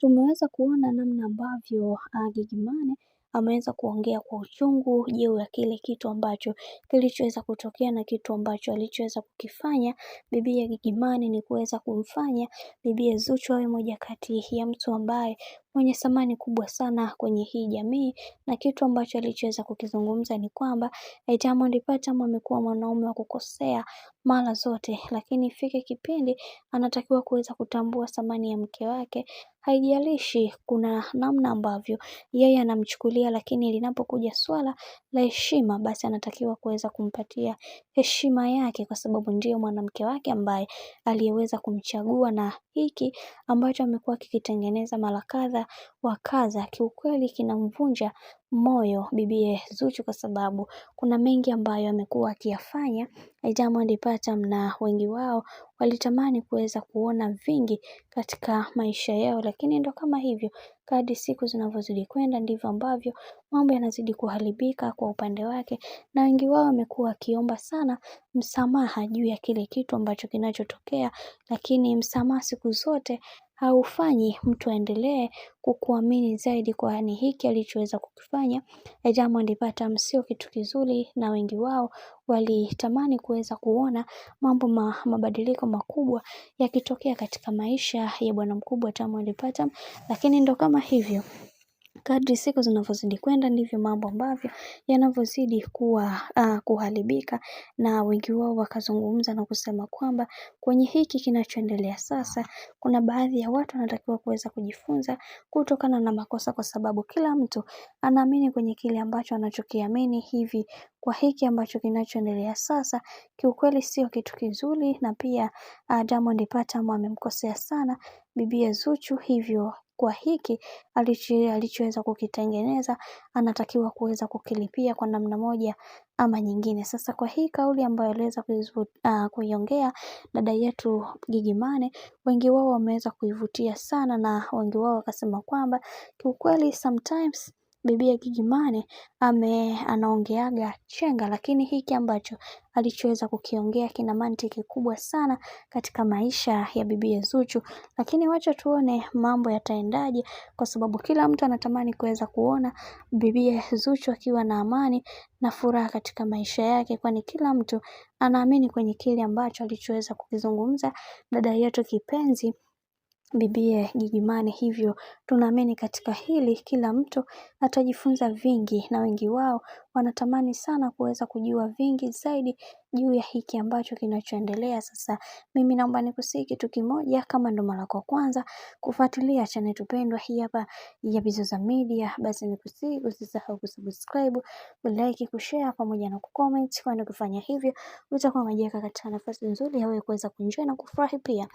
tumeweza kuona namna ambavyo Gigy Money ameweza kuongea kwa uchungu juu ya kile kitu ambacho kilichoweza kutokea na kitu ambacho alichoweza kukifanya bibiye Gigy Money ni kuweza kumfanya bibiye Zuchu awe moja kati ya mtu ambaye mwenye thamani kubwa sana kwenye hii jamii, na kitu ambacho alichoweza kukizungumza ni kwamba Diamond Platnumz amekuwa mwanaume wa kukosea mara zote, lakini ifike kipindi anatakiwa kuweza kutambua thamani ya mke wake. Haijalishi kuna namna ambavyo yeye anamchukulia, lakini linapokuja swala la heshima, basi anatakiwa kuweza kumpatia heshima yake, kwa sababu ndiyo mwanamke wake ambaye aliyeweza kumchagua. Na hiki ambacho amekuwa kikitengeneza mara kadha wa kadha, kiukweli kinamvunja moyo bibiye Zuchu, kwa sababu kuna mengi ambayo amekuwa akiyafanya Diamond Platnumz, na wengi wao walitamani kuweza kuona vingi katika maisha yao, lakini ndo kama hivyo, kadri siku zinavyozidi kwenda ndivyo ambavyo mambo yanazidi kuharibika kwa upande wake, na wengi wao wamekuwa wakiomba sana msamaha juu ya kile kitu ambacho kinachotokea, lakini msamaha siku zote haufanyi mtu aendelee kukuamini zaidi, kwani hiki alichoweza kukifanya Diamond Platnumz sio kitu kizuri, na wengi wao walitamani kuweza kuona mabadiliko makubwa yakitokea katika maisha ya bwana mkubwa Diamond Platnumz, lakini ndo kama hivyo, kadri siku zinavyozidi kwenda ndivyo mambo ambavyo yanavyozidi kuharibika, na wengi wao wakazungumza na kusema kwamba kwenye hiki kinachoendelea sasa, kuna baadhi ya watu wanatakiwa kuweza kujifunza kutokana na makosa, kwa sababu kila mtu anaamini kwenye kile ambacho anachokiamini. Hivi kwa hiki ambacho kinachoendelea sasa, kiukweli sio kitu kizuri, na pia Diamond Platnumz amemkosea sana bibiye Zuchu, hivyo kwa hiki alichoweza kukitengeneza anatakiwa kuweza kukilipia kwa namna moja ama nyingine. Sasa kwa hii kauli ambayo aliweza kuiongea dada yetu Gigy Money, wengi wao wameweza kuivutia sana, na wengi wao wakasema kwamba kiukweli sometimes bibiye Gigy Money anaongeaga chenga, lakini hiki ambacho alichoweza kukiongea kina mantiki kubwa sana katika maisha ya bibiye Zuchu. Lakini wacha tuone mambo yataendaje, kwa sababu kila mtu anatamani kuweza kuona bibiye Zuchu akiwa na amani na furaha katika maisha yake, kwani kila mtu anaamini kwenye kile ambacho alichoweza kukizungumza dada yetu kipenzi bibiye Gigy Money. Hivyo tunaamini katika hili kila mtu atajifunza vingi, na wengi wao wanatamani sana kuweza kujua vingi zaidi juu ya hiki ambacho kinachoendelea sasa. Mimi naomba nikusihi kitu kimoja, kama ndo mara kwa kwanza kufuatilia channel tupendwa hii hapa ya Bizoza Media, basi nikusihi usisahau kusubscribe, kulike, kushare pamoja na kucomment, kwani kufanya hivyo utakuwa umejiweka katika nafasi nzuri ya wewe kuweza kuenjoy na kufurahi pia.